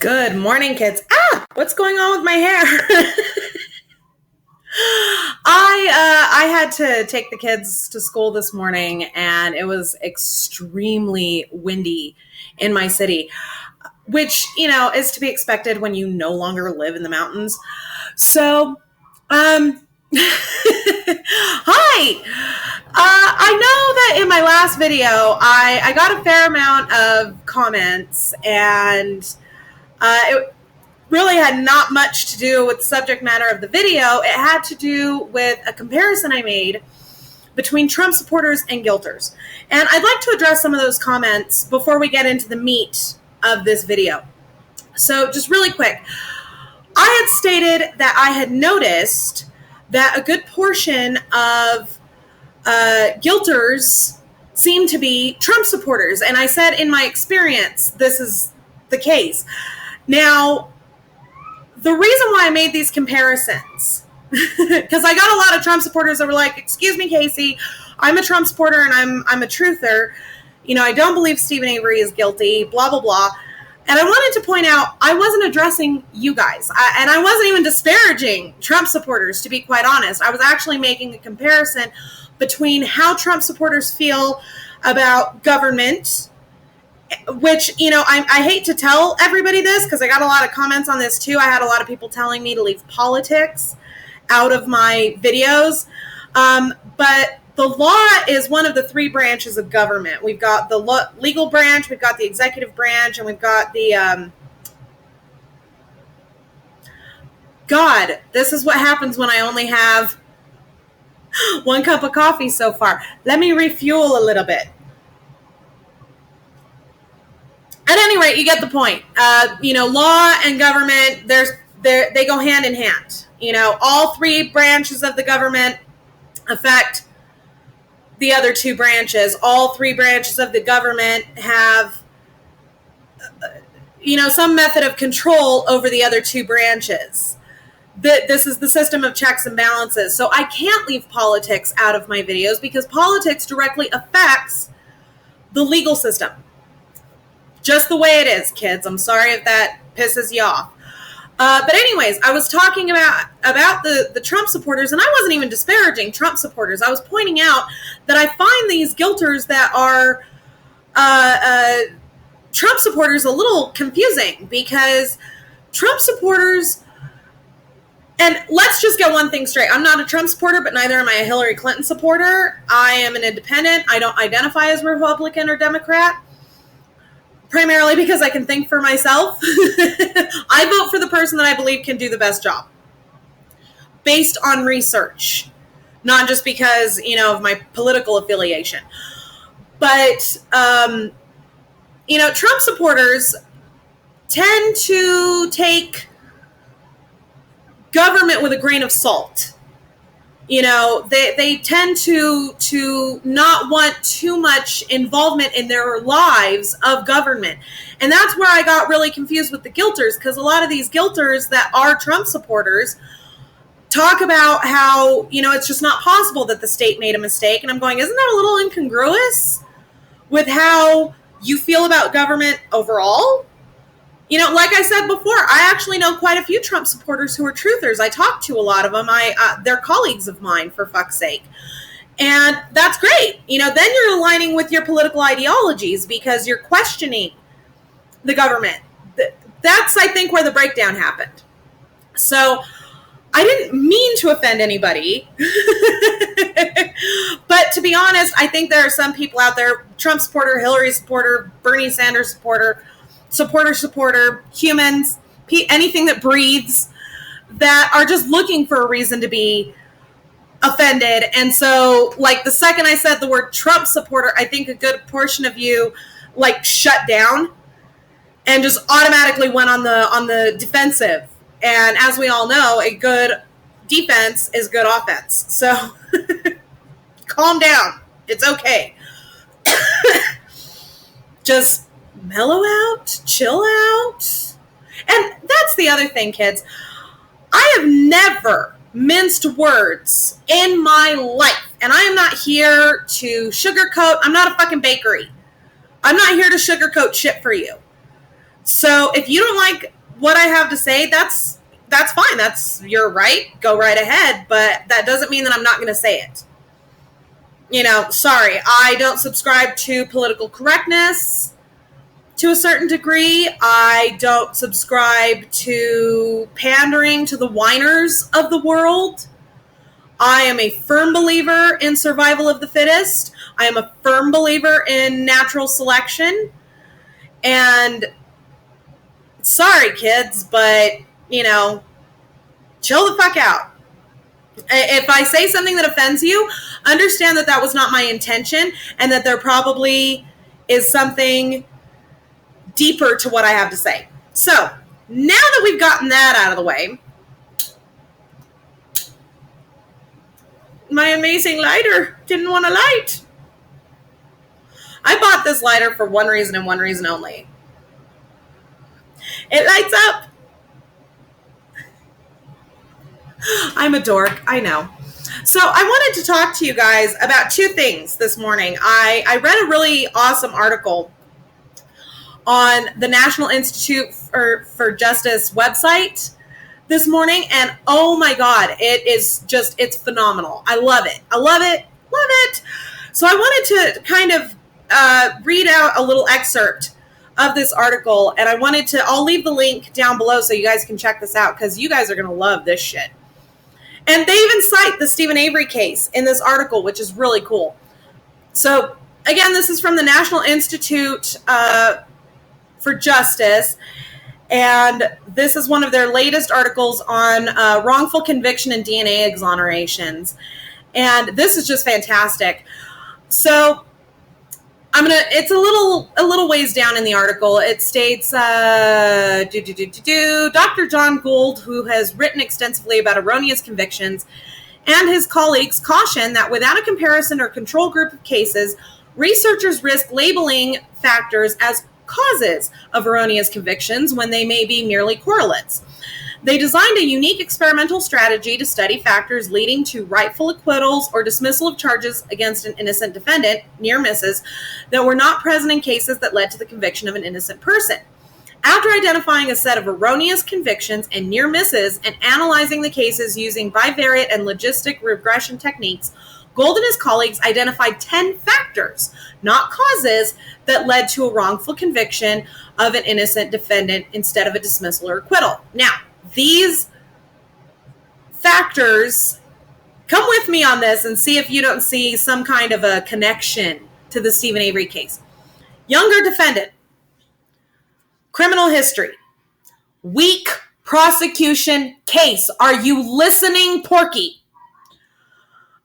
Good morning, kids. What's going on with my hair? I had to take the kids to school this morning, and it was extremely windy in my city, which, is to be expected when you no longer live in the mountains. So, hi. I know that in my last video, I got a fair amount of comments, and it really had not much to do with the subject matter of the video. It had to do with a comparison I made between Trump supporters and guilters. And I'd like to address some of those comments before we get into the meat of this video. So just really quick, I had stated that I had noticed that a good portion of guilters seem to be Trump supporters. And I said, in my experience, this is the case. Now, the reason why I made these comparisons, because I got a lot of Trump supporters that were like, excuse me, Casey, I'm a Trump supporter and I'm a truther. I don't believe Stephen Avery is guilty, blah, blah, blah. And I wanted to point out, I wasn't addressing you guys. And I wasn't even disparaging Trump supporters, to be quite honest. I was actually making a comparison between how Trump supporters feel about government, which, I hate to tell everybody this because I got a lot of comments on this too. I had a lot of people telling me to leave politics out of my videos. But the law is one of the three branches of government. We've got the legal branch, we've got the executive branch, and we've got the, God, this is what happens when I only have one cup of coffee so far. Let me refuel a little bit. At any rate, you get the point. Law and government, they go hand in hand. All three branches of the government affect the other two branches. All three branches of the government have, some method of control over the other two branches. This is the system of checks and balances. So I can't leave politics out of my videos because politics directly affects the legal system. Just the way it is, kids. I'm sorry if that pisses you off. But anyways, I was talking about the Trump supporters, and I wasn't even disparaging Trump supporters. I was pointing out that I find these guilters that are Trump supporters a little confusing because Trump supporters, and let's just get one thing straight. I'm not a Trump supporter, but neither am I a Hillary Clinton supporter. I am an independent. I don't identify as Republican or Democrat. Primarily because I can think for myself. I vote for the person that I believe can do the best job. Based on research. Not just because, of my political affiliation. But, Trump supporters tend to take government with a grain of salt. They tend to not want too much involvement in their lives of government. And that's where I got really confused with the guilters, because a lot of these guilters that are Trump supporters talk about how, it's just not possible that the state made a mistake. And I'm going, isn't that a little incongruous with how you feel about government overall? Like I said before, I actually know quite a few Trump supporters who are truthers. I talk to a lot of them. They're colleagues of mine, for fuck's sake. And that's great. Then you're aligning with your political ideologies because you're questioning the government. That's, I think, where the breakdown happened. So I didn't mean to offend anybody. But to be honest, I think there are some people out there, Trump supporter, Hillary supporter, Bernie Sanders supporter, humans, anything that breathes, that are just looking for a reason to be offended. And so, the second I said the word Trump supporter, I think a good portion of you, shut down and just automatically went on the defensive. And as we all know, a good defense is good offense. So, calm down. It's okay. Just mellow out, chill out. And that's the other thing, kids. I have never minced words in my life. And I am not here to sugarcoat. I'm not a fucking bakery. I'm not here to sugarcoat shit for you. So if you don't like what I have to say, that's fine. That's your right. Go right ahead. But that doesn't mean that I'm not going to say it. Sorry, I don't subscribe to political correctness to a certain degree. I don't subscribe to pandering to the whiners of the world. I am a firm believer in survival of the fittest. I am a firm believer in natural selection. And sorry, kids, but, chill the fuck out. If I say something that offends you, understand that was not my intention and that there probably is something deeper to what I have to say. So, now that we've gotten that out of the way, my amazing lighter didn't want to light. I bought this lighter for one reason and one reason only. It lights up. I'm a dork, I know. So I wanted to talk to you guys about two things this morning. I read a really awesome article on the National Institute for Justice website this morning, and oh my God, it's phenomenal. I love it. Love it. So I wanted to kind of read out a little excerpt of this article, and I'll leave the link down below so you guys can check this out, because you guys are going to love this shit. And they even cite the Stephen Avery case in this article, which is really cool. So, again, this is from the National Institute for Justice, and this is one of their latest articles on wrongful conviction and DNA exonerations. And this is just fantastic. So, it's a little ways down in the article. It states, Dr. John Gould, who has written extensively about erroneous convictions, and his colleagues caution that without a comparison or control group of cases, researchers risk labeling factors as causes of erroneous convictions when they may be merely correlates. They designed a unique experimental strategy to study factors leading to rightful acquittals or dismissal of charges against an innocent defendant, near misses, that were not present in cases that led to the conviction of an innocent person. After identifying a set of erroneous convictions and near misses and analyzing the cases using bivariate and logistic regression techniques, Gould and his colleagues identified 10 factors, not causes, that led to a wrongful conviction of an innocent defendant instead of a dismissal or acquittal. Now, these factors, come with me on this and see if you don't see some kind of a connection to the Stephen Avery case. Younger defendant, criminal history, weak prosecution case. Are you listening, Porky?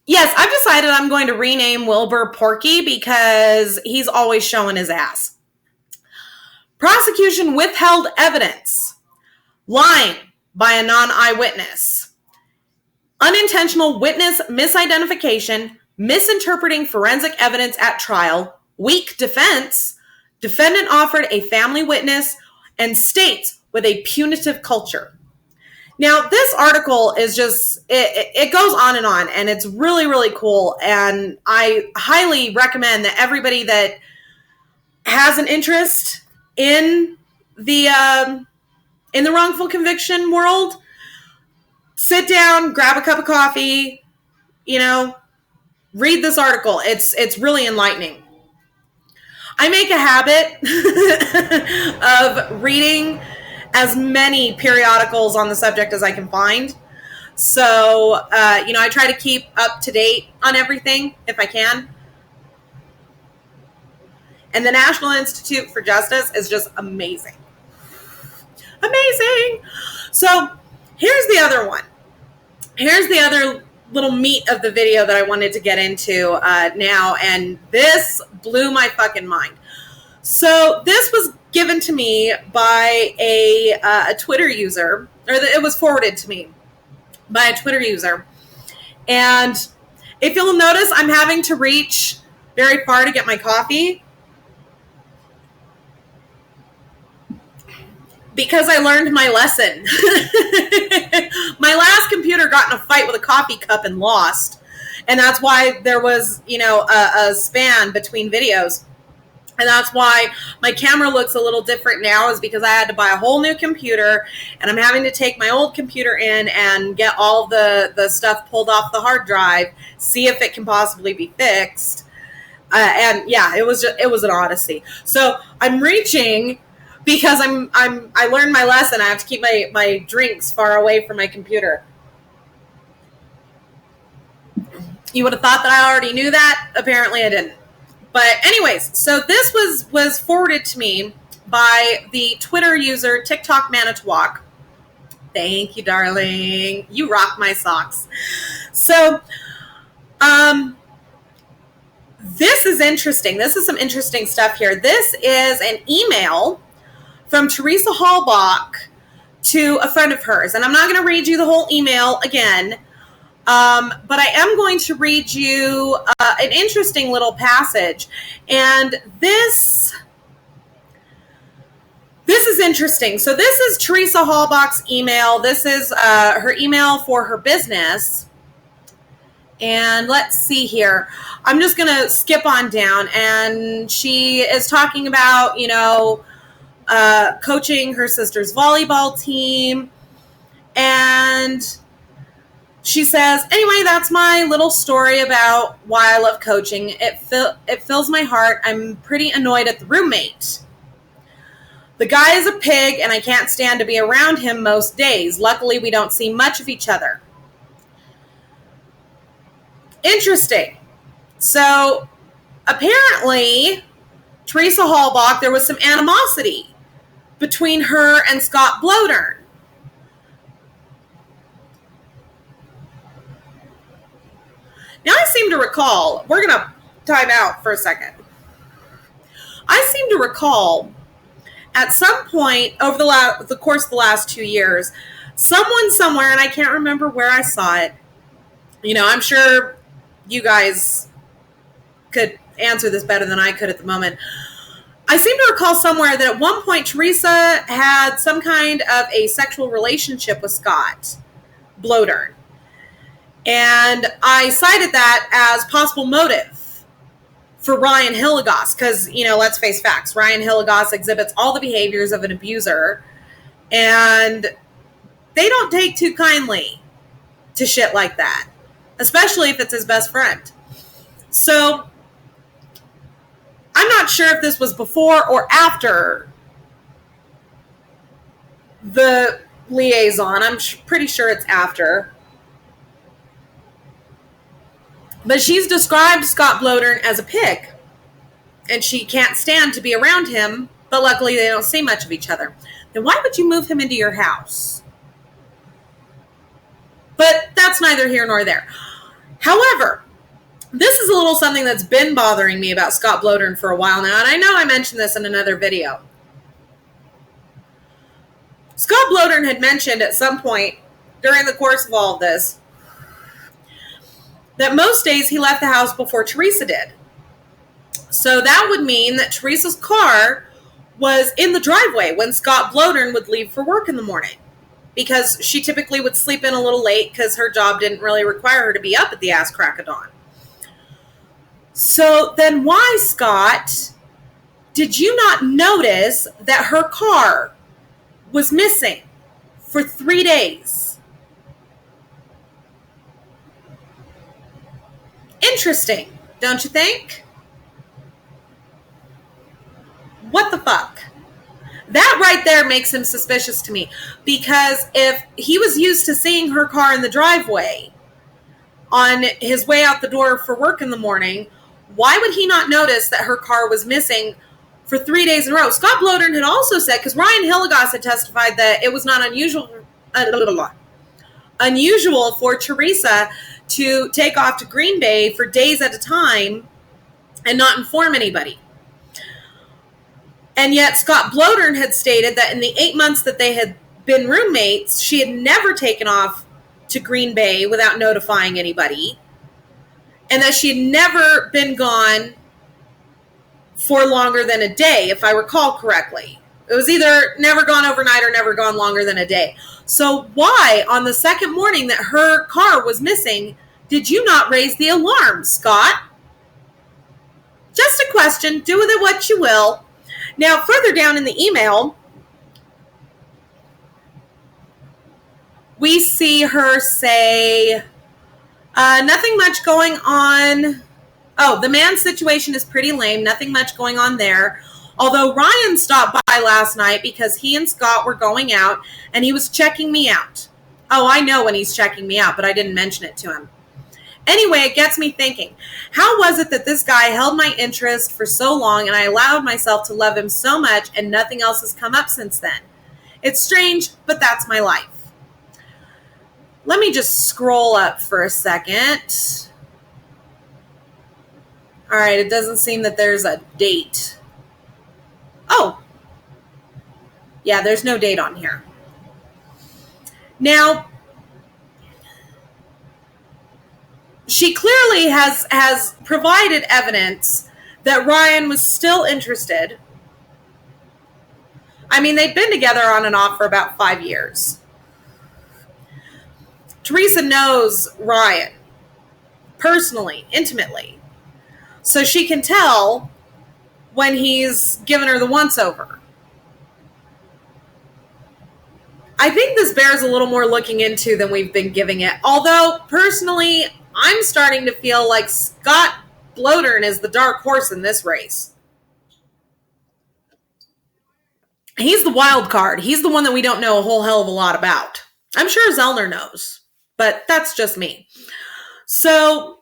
Yes, I've decided I'm going to rename Wilbur Porky because he's always showing his ass. Prosecution withheld evidence. Lying by a non-eyewitness. Unintentional witness misidentification. Misinterpreting forensic evidence at trial. Weak defense. Defendant offered a family witness. And states with a punitive culture. Now, this article is just, it goes on, and it's really, really cool. And I highly recommend that everybody that has an interest in the wrongful conviction world, sit down, grab a cup of coffee, read this article. It's really enlightening. I make a habit of reading as many periodicals on the subject as I can find. So, I try to keep up to date on everything if I can. And the National Institute for Justice is just amazing. Amazing. So, here's the other one. Here's the other little meat of the video that I wanted to get into now, and this blew my fucking mind. So this was given to me by a Twitter user, or it was forwarded to me by a Twitter user. And if you'll notice, I'm having to reach very far to get my coffee because I learned my lesson. My last computer got in a fight with a coffee cup and lost. And that's why there was, a span between videos. And that's why my camera looks a little different now, is because I had to buy a whole new computer, and I'm having to take my old computer in and get all the stuff pulled off the hard drive, see if it can possibly be fixed. And yeah, it was an odyssey. So I'm reaching because I learned my lesson. I have to keep my drinks far away from my computer. You would have thought that I already knew that. Apparently I didn't. But anyways, so this was forwarded to me by the Twitter user TikTok Manitowoc. Thank you, darling. You rock my socks. So, this is interesting. This is some interesting stuff here. This is an email from Theresa Hallbach to a friend of hers. And I'm not going to read you the whole email again. But I am going to read you an interesting little passage. And this is interesting. So this is Theresa Hallbach's email. This is her email for her business. And let's see here. I'm just going to skip on down. And she is talking about, coaching her sister's volleyball team. And she says, anyway, that's my little story about why I love coaching. It fills my heart. I'm pretty annoyed at the roommate. The guy is a pig, and I can't stand to be around him most days. Luckily, we don't see much of each other. Interesting. So, apparently, Theresa Hallbach, there was some animosity between her and Scott Blodern. Now, I seem to recall, we're going to time out for a second. I seem to recall at some point over the course of the last 2 years, someone somewhere, and I can't remember where I saw it, I'm sure you guys could answer this better than I could at the moment. I seem to recall somewhere that at one point Theresa had some kind of a sexual relationship with Scott Blodern. And I cited that as possible motive for Ryan Hillegas because, let's face facts. Ryan Hillegas exhibits all the behaviors of an abuser, and they don't take too kindly to shit like that, especially if it's his best friend. So I'm not sure if this was before or after the liaison. I'm pretty sure it's after. But she's described Scott Blodern as a pig, and she can't stand to be around him, but luckily they don't see much of each other. Then why would you move him into your house? But that's neither here nor there. However, this is a little something that's been bothering me about Scott Blodern for a while now, and I know I mentioned this in another video. Scott Blodern had mentioned at some point during the course of all of this that most days he left the house before Theresa did. So that would mean that Theresa's car was in the driveway when Scott Blodern would leave for work in the morning, because she typically would sleep in a little late because her job didn't really require her to be up at the ass crack of dawn. So then why, Scott, did you not notice that her car was missing for 3 days? Interesting, don't you think? What the fuck? That right there makes him suspicious to me, because if he was used to seeing her car in the driveway on his way out the door for work in the morning, why would he not notice that her car was missing for 3 days in a row? Scott Blodern had also said, because Ryan Hillegas had testified that it was not unusual for Theresa to take off to Green Bay for days at a time and not inform anybody. And yet Scott Blodern had stated that in the 8 months that they had been roommates, she had never taken off to Green Bay without notifying anybody, and that she had never been gone for longer than a day, if I recall correctly. It was either never gone overnight or never gone longer than a day. So why, on the second morning that her car was missing, did you not raise the alarm, Scott? Just a question. Do with it what you will. Now, further down in the email, we see her say, nothing much going on. Oh, the man's situation is pretty lame. Nothing much going on there. Although Ryan stopped by last night because he and Scott were going out and he was checking me out. Oh, I know when he's checking me out, but I didn't mention it to him. Anyway, it gets me thinking, how was it that this guy held my interest for so long and I allowed myself to love him so much and nothing else has come up since then? It's strange, but that's my life. Let me just scroll up for a second. All right, it doesn't seem that there's a date. Oh, yeah, there's no date on here. Now, she clearly has provided evidence that Ryan was still interested. I mean, they'd been together on and off for about 5 years. Theresa knows Ryan personally, intimately. So she can tell when he's given her the once-over. I think this bears a little more looking into than we've been giving it. Although, personally, I'm starting to feel like Scott Blodern is the dark horse in this race. He's the wild card. He's the one that we don't know a whole hell of a lot about. I'm sure Zellner knows, but that's just me. So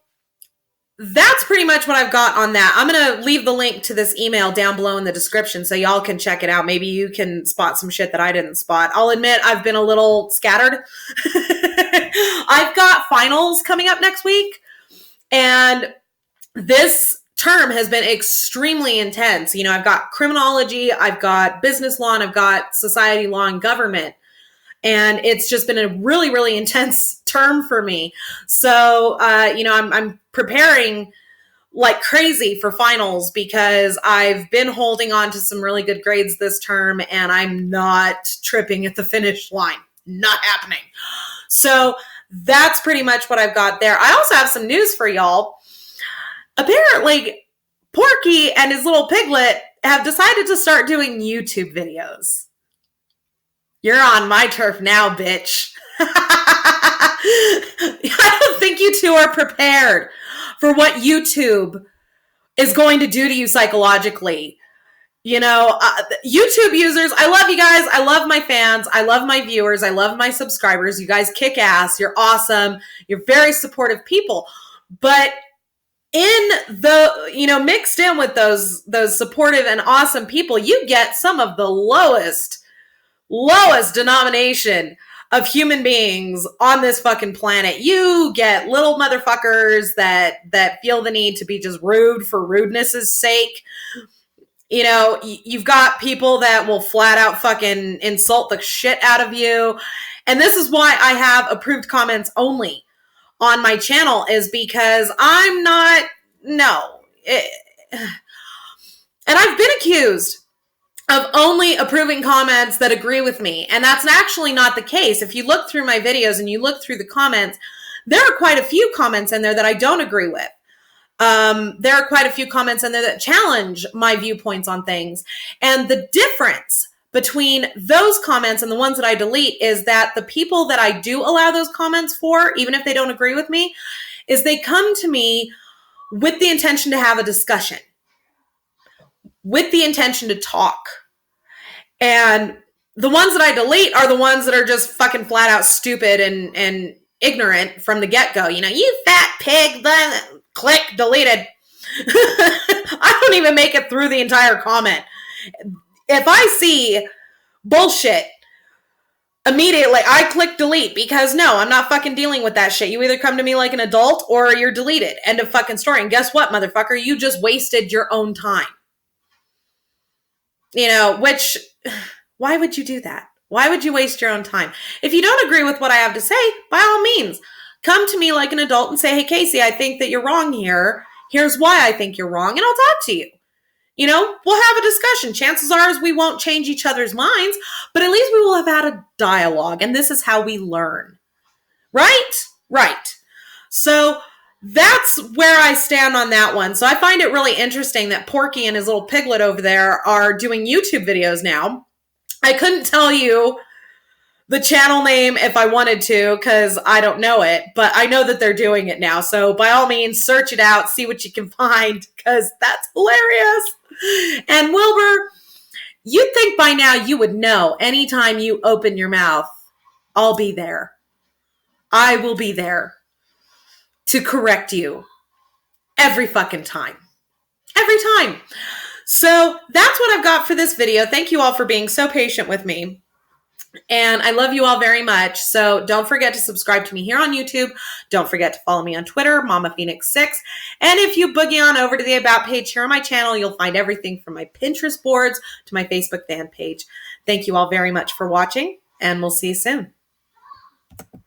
that's pretty much what I've got on that. I'm going to leave the link to this email down below in the description so y'all can check it out. Maybe you can spot some shit that I didn't spot. I'll admit I've been a little scattered. I've got finals coming up next week, and this term has been extremely intense. You know, I've got criminology, I've got business law, and I've got society law and government. And it's just been a really, really intense term for me. So, I'm preparing like crazy for finals because I've been holding on to some really good grades this term and I'm not tripping at the finish line. Not happening. So that's pretty much what I've got there. I also have some news for y'all. Apparently, Porky and his little piglet have decided to start doing YouTube videos. You're on my turf now, bitch. I don't think you two are prepared for what YouTube is going to do to you psychologically. You know, YouTube users, I love you guys. I love my fans. I love my viewers. I love my subscribers. You guys kick ass. You're awesome. You're very supportive people. But in the, mixed in with those supportive and awesome people, you get some of the lowest denomination of human beings on this fucking planet. You get little motherfuckers that feel the need to be just rude for rudeness' sake. You know, you've got people that will flat out fucking insult the shit out of you. And this is why I have approved comments only on my channel, is because I'm not, no. And I've been accused of only approving comments that agree with me. And that's actually not the case. If you look through my videos and you look through the comments, there are quite a few comments in there that I don't agree with. There are quite a few comments in there that challenge my viewpoints on things. And the difference between those comments and the ones that I delete is that the people that I do allow those comments for, even if they don't agree with me, is they come to me with the intention to have a discussion, with the intention to talk. And the ones that I delete are the ones that are just fucking flat out stupid and ignorant from the get-go. You know, you fat pig, then click, deleted. I don't even make it through the entire comment. If I see bullshit, immediately I click delete, because no, I'm not fucking dealing with that shit. You either come to me like an adult or you're deleted. End of fucking story. And guess what, motherfucker? You just wasted your own time. You know, which, why would you do that? Why would you waste your own time? If you don't agree with what I have to say, by all means, come to me like an adult and say, hey, Casey, I think that you're wrong here. Here's why I think you're wrong. And I'll talk to you. You know, we'll have a discussion. Chances are is we won't change each other's minds, but at least we will have had a dialogue. And this is how we learn. Right? Right. So that's where I stand on that one. So I find it really interesting that Porky and his little piglet over there are doing YouTube videos now. I couldn't tell you the channel name if I wanted to because I don't know it, but I know that they're doing it now. So by all means, search it out, see what you can find because that's hilarious. And Wilbur, you'd think by now you would know anytime you open your mouth, I'll be there. I will be there to correct you every fucking time. Every time. So that's what I've got for this video. Thank you all for being so patient with me. And I love you all very much. So don't forget to subscribe to me here on YouTube. Don't forget to follow me on Twitter, Mama Phoenix 6. And if you boogie on over to the About page here on my channel, you'll find everything from my Pinterest boards to my Facebook fan page. Thank you all very much for watching, and we'll see you soon.